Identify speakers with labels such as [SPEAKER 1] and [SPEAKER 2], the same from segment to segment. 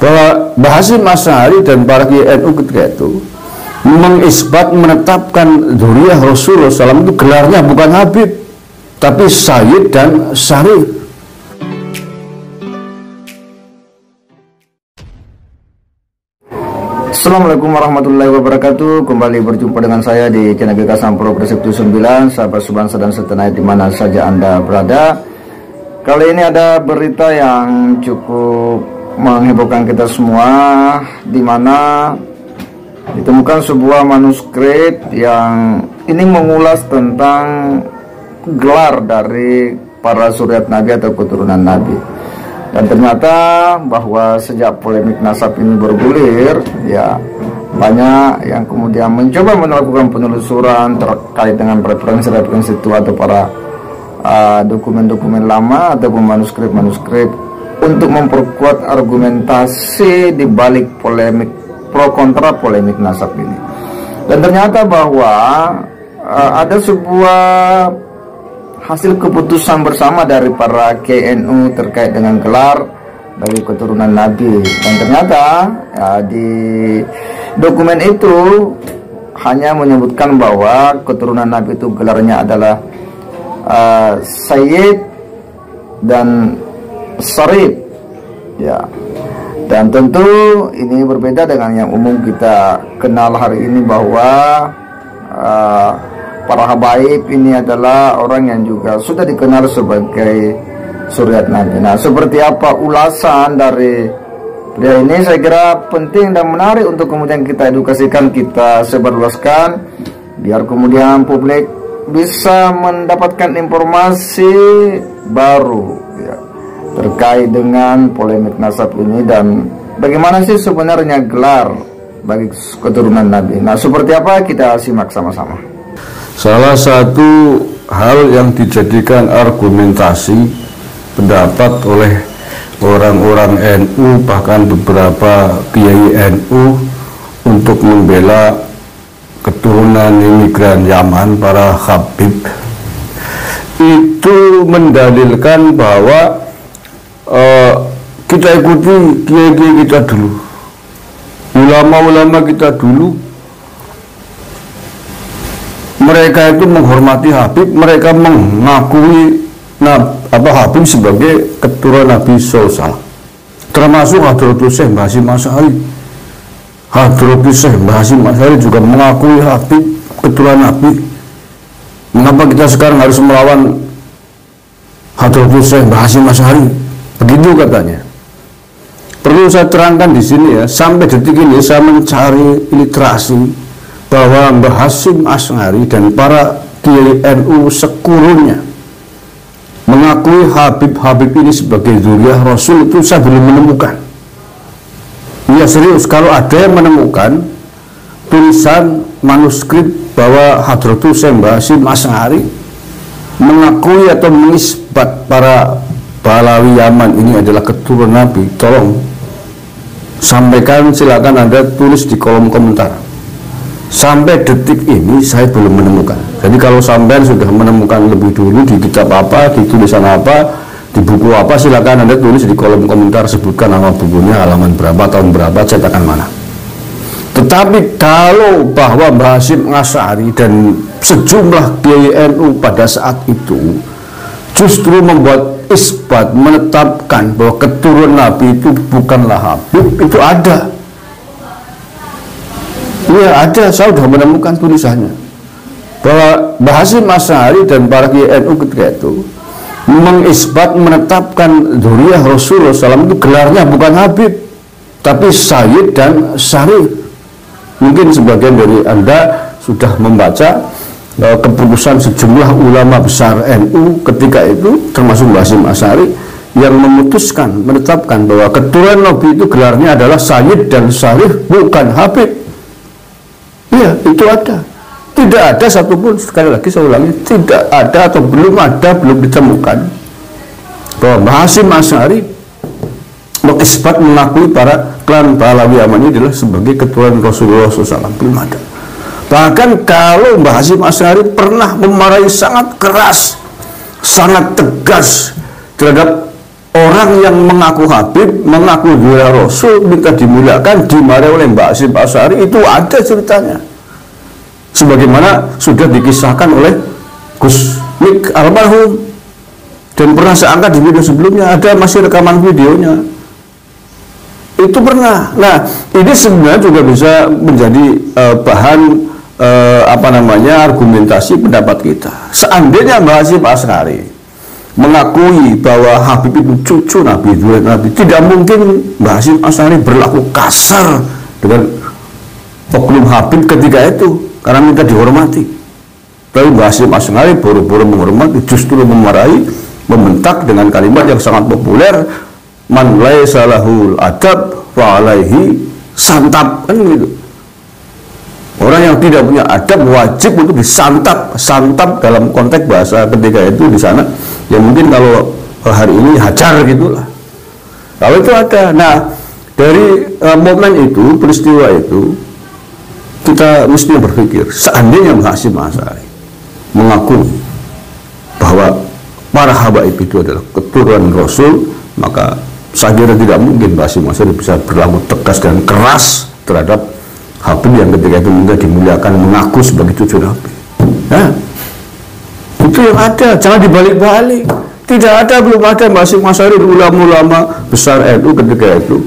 [SPEAKER 1] bahwa Mbah Hasyim Asy'ari dan para Kiai NU ketika itu mengisbat, menetapkan dzurriyyah Rasulullah SAW itu gelarnya bukan Habib, tapi Sayyid dan Syarif.
[SPEAKER 2] Assalamualaikum warahmatullahi wabarakatuh. Kembali berjumpa dengan saya di channel Gagasan Progresif 79, sahabat Subhansa dan setanah di mana saja Anda berada. Kali ini ada berita yang cukup menghebohkan kita semua, di mana ditemukan sebuah manuskrip yang ini mengulas tentang gelar dari para suriat Nabi atau keturunan Nabi. Dan ternyata bahwa sejak polemik nasab ini bergulir, ya banyak yang kemudian mencoba melakukan penelusuran terkait dengan referensi-referensi itu atau para dokumen-dokumen lama ataupun manuskrip-manuskrip untuk memperkuat argumentasi di balik polemik pro kontra polemik nasab ini. Dan ternyata bahwa ada sebuah hasil keputusan bersama dari para KNU terkait dengan gelar bagi keturunan Nabi. Dan ternyata ya, di dokumen itu hanya menyebutkan bahwa keturunan Nabi itu gelarnya adalah Sayyid dan Syarif, ya. Dan tentu ini berbeda dengan yang umum kita kenal hari ini, bahwa para habaib ini adalah orang yang juga sudah dikenal sebagai suriat Nabi. Nah, seperti apa ulasan dari pria ini, saya kira penting dan menarik untuk kemudian kita edukasikan, kita sebarluaskan, biar kemudian publik bisa mendapatkan informasi baru ya, terkait dengan polemik nasab ini dan bagaimana sih sebenarnya gelar bagi keturunan Nabi. Nah, seperti apa, kita simak sama-sama.
[SPEAKER 1] Salah satu hal yang dijadikan argumentasi pendapat oleh orang-orang NU, bahkan beberapa kiai NU, untuk membela keturunan imigran Yaman, para Habib, itu mendalilkan bahwa kita ikuti kiai-kiai kita dulu, ulama-ulama kita dulu. Mereka itu menghormati Habib, mereka mengakui Habib sebagai keturunan Nabi SAW. Termasuk Hadratus Syekh Mbah Hasyim Asy'ari. Hadratus Syekh Mbah Hasyim Asy'ari juga mengakui Habib keturunan Nabi. Mengapa kita sekarang harus melawan Hadratus Syekh Mbah Hasyim Asy'ari? Begitu katanya. Perlu saya terangkan di sini ya, sampai detik ini saya mencari literasi bahwa Mbah Hasyim Asy'ari dan para Kiai NU sekurungnya mengakui Habib ini sebagai dzurriyyah Rasul, itu saya belum menemukan. Ya serius, kalau ada yang menemukan tulisan manuskrip bahwa Hadratus Syekh Mbah Hasyim Asy'ari mengakui atau mengisbat para Balawi Yaman ini adalah keturunan Nabi, tolong sampaikan, silakan Anda tulis di kolom komentar. Sampai detik ini saya belum menemukan. Jadi kalau sampean sudah menemukan lebih dulu di kitab apa, di tulisan apa, di buku apa, silakan Anda tulis di kolom komentar, sebutkan nama bukunya, halaman berapa, tahun berapa, cetakan mana. Tetapi kalau bahwa Mbah Hasyim Asy'ari dan sejumlah Kiai NU pada saat itu justru membuat isbat, menetapkan bahwa keturunan Nabi itu bukanlah Habib, itu ada. Ya ada, saya sudah menemukan tulisannya bahwa Mbah Hasyim Asy'ari dan para Kiai NU ketika itu mengisbat, menetapkan dzurriyyah Rasulullah SAW itu gelarnya bukan Habib, tapi Sayyid dan Syarif. Mungkin sebagian dari Anda sudah membaca keputusan sejumlah ulama besar NU ketika itu, termasuk Mbah Hasyim Asy'ari, yang memutuskan, menetapkan bahwa keturunan Nabi itu gelarnya adalah Sayyid dan Syarif, bukan Habib. Iya, itu ada. Tidak ada satupun, sekali lagi saya ulangi, tidak ada atau belum ada, belum ditemukan bahwa Mbah Hasyim Asy'ari mengisbat, mengakui para klan Balawi Yaman ini adalah sebagai keturunan Rasulullah SAW. Belum ada. Bahkan kalau Mbah Hasyim Asy'ari pernah memarahi sangat keras, sangat tegas terhadap orang yang mengaku Habib, mengaku dia Rasul, minta dimuliakan, dimarahi oleh Mbak Hasyim Asy'ari, itu ada ceritanya. Sebagaimana sudah dikisahkan oleh Gus Mik almarhum, dan pernah saya angkat di video sebelumnya, ada masih rekaman videonya. Itu pernah. Nah, ini sebenarnya juga bisa menjadi bahan argumentasi pendapat kita. Seandainya Mbak Hasyim Asy'ari mengakui bahwa Habib itu cucu Nabi, tidak mungkin Mbak Hasyim Asy'ari berlaku kasar dengan oknum Habib ketika itu, karena minta dihormati. Tapi Mbak Hasyim Asy'ari boro-boro menghormati, justru memarahi, membentak dengan kalimat yang sangat populer, man laisa lahul adab wa alaihi santap, kan gitu. Orang yang tidak punya adab wajib untuk disantap. Santap dalam konteks bahasa ketika itu di sana, ya mungkin kalau hari ini hajar gitulah. Kalau itu ada. Nah, dari momen itu, peristiwa itu, kita mesti berpikir, seandainya Mbak Hasyim Asy'ari mengaku bahwa para habaib itu adalah keturunan Rasul, maka saya kira tidak mungkin Mbak Hasyim Asy'ari bisa berlaku tegas dan keras terhadap Habib yang ketika itu minta dimuliakan, mengaku sebagai cucu Nabi. Nah, itu yang ada, jangan dibalik-balik. Tidak ada, belum ada Mbak Hasyim Asy'ari, ulama-ulama besar NU ketika itu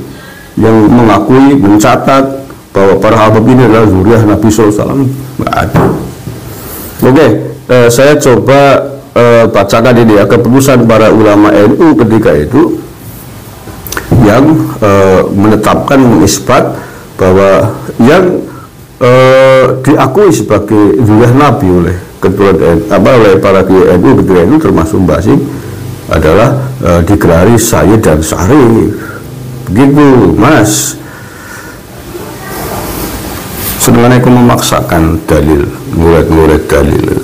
[SPEAKER 1] yang mengakui, mencatat bahwa para Habib ini adalah zuriyah Nabi SAW. Nggak ada. Oke, saya coba bacakan ini ya, keputusan para ulama NU ketika itu yang menetapkan, mengisbat bahwa yang diakui sebagai zuriyah Nabi oleh oleh para kiai NU ketika itu, termasuk Mbak Hasyim, adalah digelari Sayyid dan Syarif. Begitu, Mas. Sebenarnya aku memaksakan dalil, nguret-nguret dalil.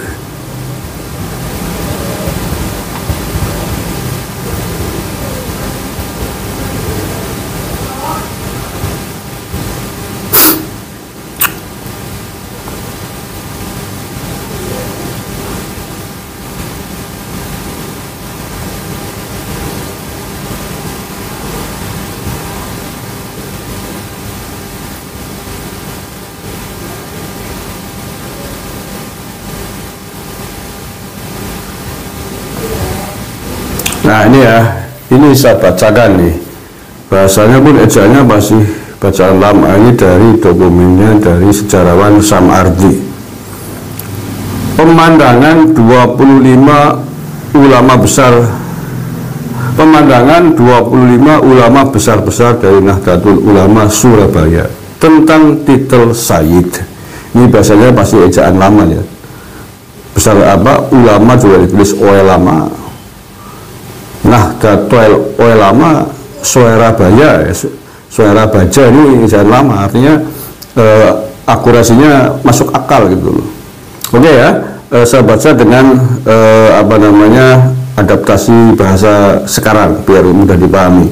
[SPEAKER 1] Nah ini ya, ini saya bacakan nih, bahasanya pun ejaannya masih bacaan lama, ini dari dokumennya dari sejarawan Samardi. Pemandangan 25 ulama besar dari Nahdlatul Ulama Surabaya tentang titel Sayyid. Ini bahasanya pasti ejaan lama ya. Besar apa? Ulama juga ditulis ulama. Nahdlatul Ulama Surabaya, Suara Baja, ini ejaan lama, artinya akurasinya masuk akal gitu loh. Oke ya, saya baca dengan adaptasi bahasa sekarang biar mudah dipahami.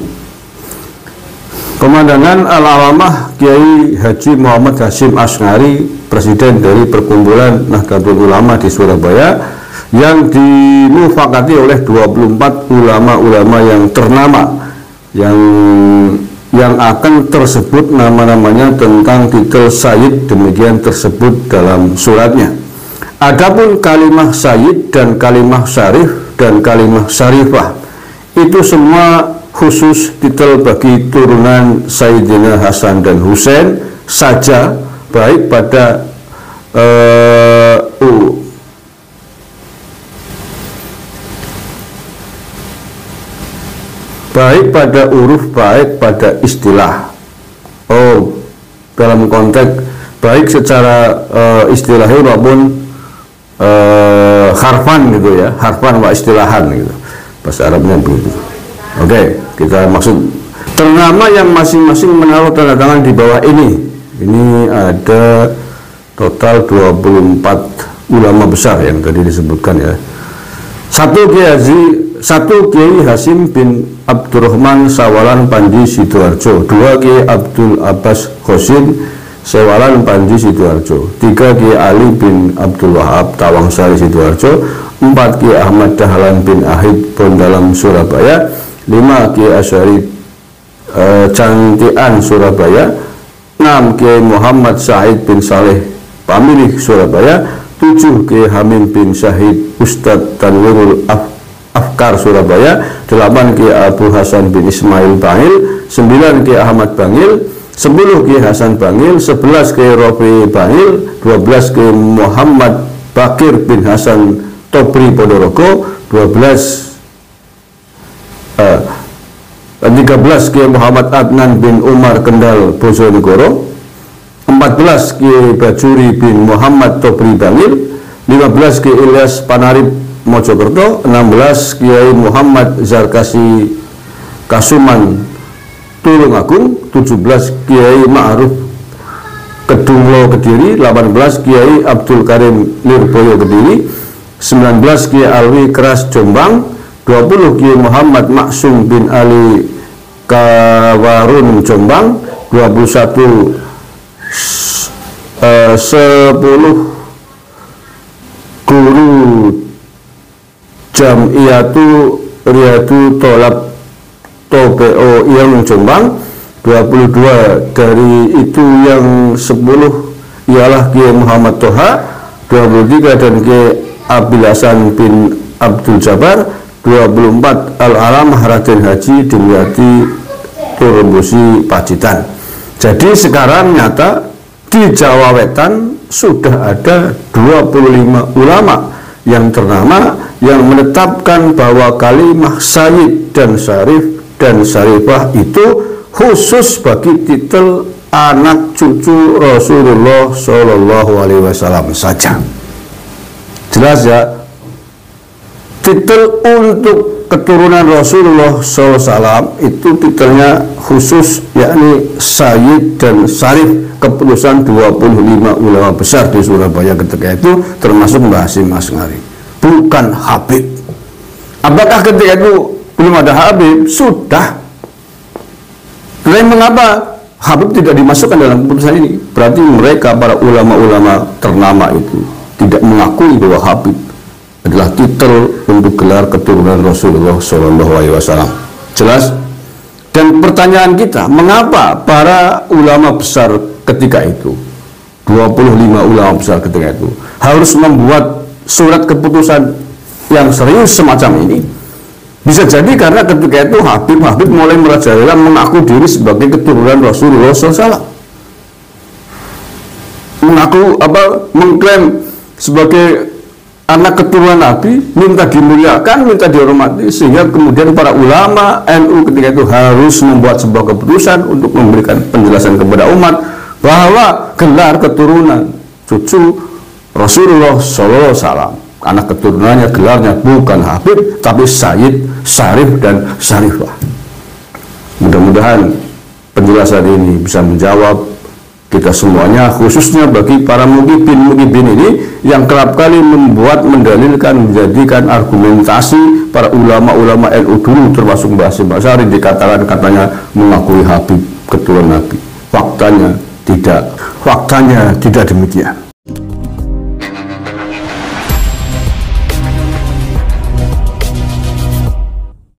[SPEAKER 1] Pemandangan Al-Alamah Kiai Haji Muhammad Hasyim Asy'ari, presiden dari Perkumpulan Nahdlatul Ulama di Surabaya, yang dimufakati oleh 24 ulama-ulama yang ternama, yang akan tersebut nama-namanya tentang titel Sayyid, demikian tersebut dalam suratnya. Adapun kalimah Sayyid dan kalimah Syarif dan kalimah Syarifah itu semua khusus titel bagi turunan Sayyidina Hasan dan Husain saja, baik pada baik pada huruf, baik pada istilah. Dalam konteks baik secara istilahnya maupun harfan gitu ya, harfan wa istilahan gitu, bahasa Arabnya begitu. Oke, kita maksud ternama yang masing-masing menaruh tanda tangan di bawah ini. Ini ada total 24 ulama besar yang tadi disebutkan ya. Satu Kiai Hasyim bin Abdurrahman Sawalan Panji Sidoarjo, 2 Kiai Abdul Abbas Khosin Sewalan Panji Sidoarjo, 3 Kiai Ali bin Abdul Wahab Tawangsari Sidoarjo, 4 Kiai Ahmad Dahlan bin Ahid Bondalam Surabaya, 5 Kiai Asy'ari Cantian Surabaya, 6 Kiai Muhammad Said bin Saleh Pamilih Surabaya, 7 Kiai Hamim bin Syahid Ustadz Tanwirul Afkar Surabaya, 8 Kiai Abu Hasan bin Ismail Bangil, 9 Kiai Ahmad Bangil, 10 Kiai Hasan Bangil, 11 Kiai Rofi Bangil, 12 Kiai Muhammad Bakir bin Hasan Tobri Ponorogo, 13 Kiai Muhammad Adnan bin Umar Kendal Bojonegoro, 14 Kiai Bajuri bin Muhammad Tobri Bangil, 15 Kiai Ilyas Panarip Mojokerto, 16 Kiai Muhammad Zarkasi Kasuman Tulungagung, 17 Kiai Ma'ruf Kedunglo Kediri, 18 Kiai Abdul Karim Lirboyo Kediri, 19 Kiai Alwi Keras Jombang, 20 Kiai Muhammad Maksum bin Ali Kawarun Jombang, 21 10 Guru Jamiyatu Riyadu Tolab Tobeo yang Jombang, 22 dari itu yang 10 ialah Kiai Muhammad Toha, 23 dan Kiai Abil Hasan bin Abdul Jabbar, 24 Al-Alamah Raden Haji Dimyati Turumbusi Pacitan. Jadi sekarang nyata di Jawa Wetan sudah ada 25 ulama yang ternama yang menetapkan bahwa kalimah sayyid dan syarif dan syarifah itu khusus bagi titel anak cucu Rasulullah Shallallahu Alaihi Wasallam saja. Jelas ya, titel untuk keturunan Rasulullah SAW itu titelnya khusus, yakni sayyid dan syarif, keputusan 25 ulama besar di Surabaya ketika itu, termasuk Mbah Hasyim Asy'ari, bukan Habib. Apakah ketika itu belum ada Habib? Sudah. Lain mengapa Habib tidak dimasukkan dalam keputusan ini? Berarti mereka para ulama-ulama ternama itu tidak mengakui bahwa Habib adalah titel untuk gelar keturunan Rasulullah SAW. Jelas? Dan pertanyaan kita, mengapa para ulama besar ketika itu, 25 ulama besar ketika itu, harus membuat surat keputusan yang serius semacam ini? Bisa jadi karena ketika itu Habib mulai merajalela mengaku diri sebagai keturunan Rasulullah SAW, mengklaim sebagai anak keturunan Nabi, minta dimuliakan, minta dihormati, sehingga kemudian para ulama NU ketika itu harus membuat sebuah keputusan untuk memberikan penjelasan kepada umat bahwa gelar keturunan cucu Rasulullah SAW, anak keturunannya, gelarnya bukan Habib tapi Sayyid, Syarif dan Syarifah. Mudah-mudahan penjelasan ini bisa menjawab kita semuanya, khususnya bagi para mukibin ini yang kerap kali mendalilkan, menjadikan argumentasi para ulama-ulama NU dulu termasuk Mbah Hasyim Asy'ari dikatakan katanya mengakui Habib keturunan Nabi. Faktanya tidak demikian.